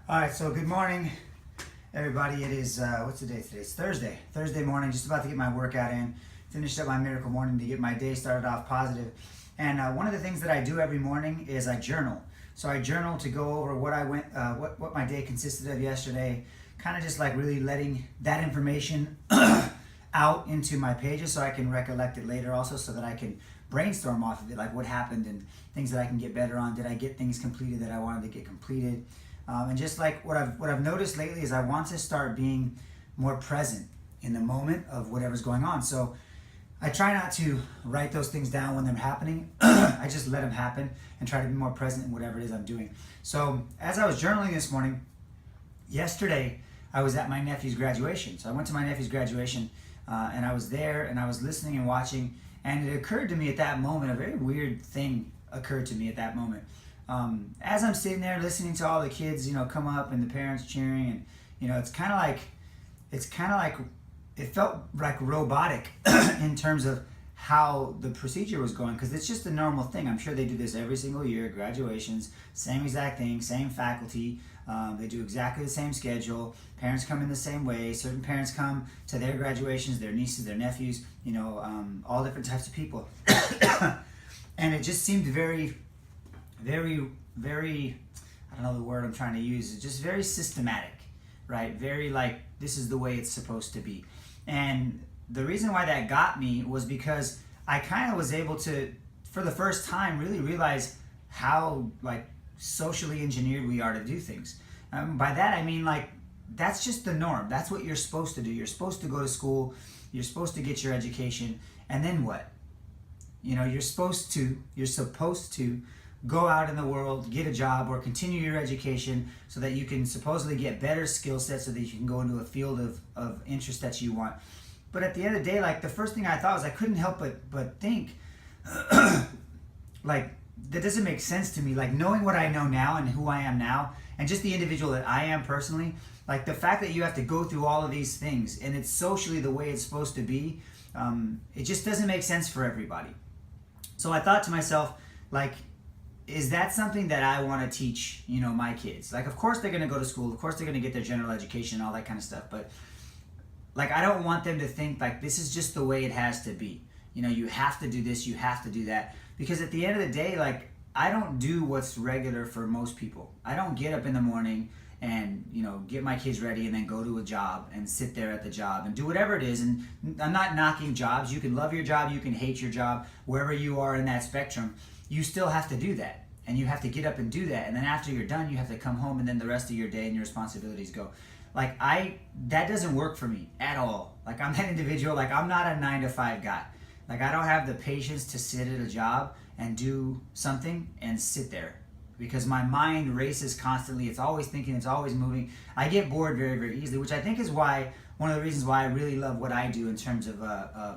All right, so good morning, everybody. It is, what's the date today? It's Thursday. Thursday morning, just about to get my workout in. Finished up my miracle morning to get my day started off positive. And one of the things that I do every morning is I journal. So I journal to go over what I went, what my day consisted of yesterday, kind of just like really letting that information out into my pages so I can recollect it later also, so that I can brainstorm off of it, like what happened and things that I can get better on. Did I get things completed that I wanted to get completed? And just like what I've noticed lately is I want to start being more present in the moment of whatever's going on. So I try not to write those things down when they're happening. I just let them happen and try to be more present in whatever it is I'm doing. So as I was journaling this morning, yesterday I was at my nephew's graduation. So I went to my nephew's graduation and I was there and I was listening and watching, and it occurred to me at that moment, a very weird thing occurred to me at that moment. As I'm sitting there listening to all the kids, come up and the parents cheering, and it's kind of like it felt like robotic in terms of how the procedure was going, because it's just a normal thing. I'm sure they do this every single year, graduations, same exact thing, same faculty. They do exactly the same schedule. Parents come in the same way. Certain parents come to their graduations, their nieces, their nephews, all different types of people. And it just seemed very, I don't know the word I'm trying to use. It's just very systematic, right? Very like, this is the way it's supposed to be. And the reason why that got me was because I kind of was able to, for the first time, really realize how like socially engineered we are to do things. By that I mean, like, that's just the norm. That's what you're supposed to do. You're supposed to go to school. You're supposed to get your education. And then what? You're supposed to go out in the world, get a job, or continue your education so that you can supposedly get better skill sets so that you can go into a field of interest that you want. But at the end of the day, like, the first thing I thought was I couldn't help but think, like, that doesn't make sense to me. Like, knowing what I know now and who I am now and just the individual that I am personally, like, the fact that you have to go through all of these things and it's socially the way it's supposed to be, it just doesn't make sense for everybody. So I thought to myself, like, is that something that I want to teach, my kids? Like, of course they're going to go to school. Of course they're going to get their general education, all that kind of stuff. But, like, I don't want them to think, like, this is just the way it has to be. You have to do this, you have to do that. Because at the end of the day, like, I don't do what's regular for most people. I don't get up in the morning and, get my kids ready and then go to a job and sit there at the job and do whatever it is. And I'm not knocking jobs. You can love your job, you can hate your job, wherever you are in that spectrum. You still have to do that, and you have to get up and do that, and then after you're done you have to come home, and then the rest of your day and your responsibilities go. Like, that doesn't work for me at all. Like, I'm that individual. Like, I'm not a 9-to-5 guy. Like, I don't have the patience to sit at a job and do something and sit there, because my mind races constantly. It's always thinking, it's always moving. I get bored very, very easily, which I think is why, one of the reasons why I really love what I do in terms of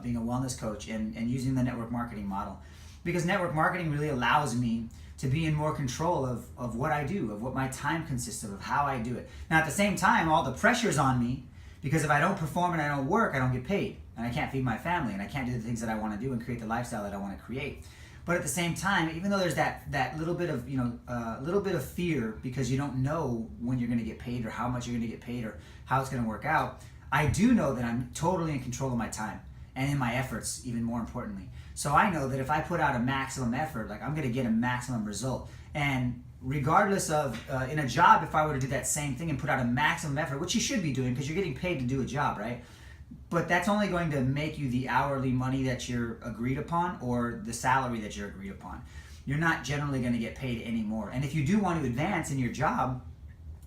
being a wellness coach and using the network marketing model. Because network marketing really allows me to be in more control of what I do, of what my time consists of how I do it. Now, at the same time, all the pressure's on me, because if I don't perform and I don't work, I don't get paid. And I can't feed my family, and I can't do the things that I want to do and create the lifestyle that I want to create. But at the same time, even though there's that little bit of, little bit of fear, because you don't know when you're going to get paid or how much you're going to get paid or how it's going to work out, I do know that I'm totally in control of my time and in my efforts, even more importantly. So I know that if I put out a maximum effort, like, I'm going to get a maximum result. And regardless of, in a job, if I were to do that same thing and put out a maximum effort, which you should be doing because you're getting paid to do a job, right? But that's only going to make you the hourly money that you're agreed upon, or the salary that you're agreed upon. You're not generally going to get paid anymore. And if you do want to advance in your job,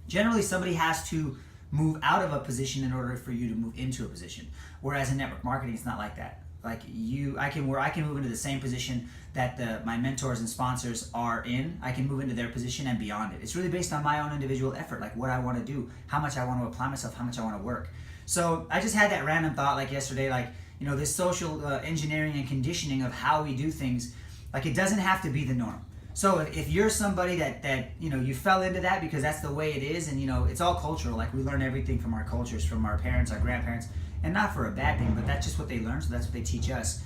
generally somebody has to move out of a position in order for you to move into a position. Whereas in network marketing, it's not like that. Like, I can move into the same position that my mentors and sponsors are in. I can move into their position and beyond it. It's really based on my own individual effort, like what I want to do, how much I want to apply myself, how much I want to work. So I just had that random thought, like, yesterday, like, this social engineering and conditioning of how we do things, like, it doesn't have to be the norm. So if you're somebody that you fell into that because that's the way it is, and it's all cultural. Like, we learn everything from our cultures, from our parents, our grandparents, and not for a bad thing, but that's just what they learn, so that's what they teach us.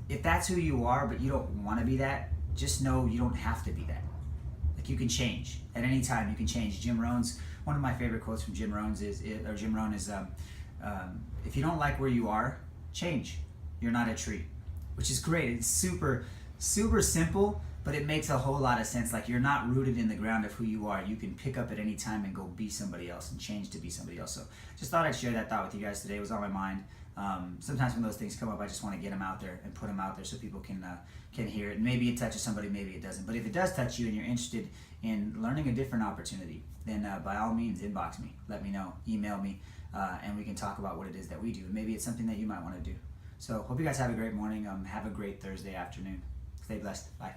If that's who you are, but you don't want to be that, just know you don't have to be that. Like you can change at any time. You can change. Jim Rohn's, one of my favorite quotes from Jim Rohn is, if you don't like where you are, change. You're not a tree, which is great. It's super, super simple, but it makes a whole lot of sense. Like you're not rooted in the ground of who you are. You can pick up at any time and go be somebody else and change to be somebody else. So just thought I'd share that thought with you guys today. It was on my mind. Sometimes when those things come up, I just want to get them out there and put them out there so people can hear it. Maybe it touches somebody, maybe it doesn't. But if it does touch you and you're interested in learning a different opportunity, then by all means, inbox me. Let me know. Email me, and we can talk about what it is that we do. And maybe it's something that you might want to do. So hope you guys have a great morning. Have a great Thursday afternoon. Stay blessed. Bye.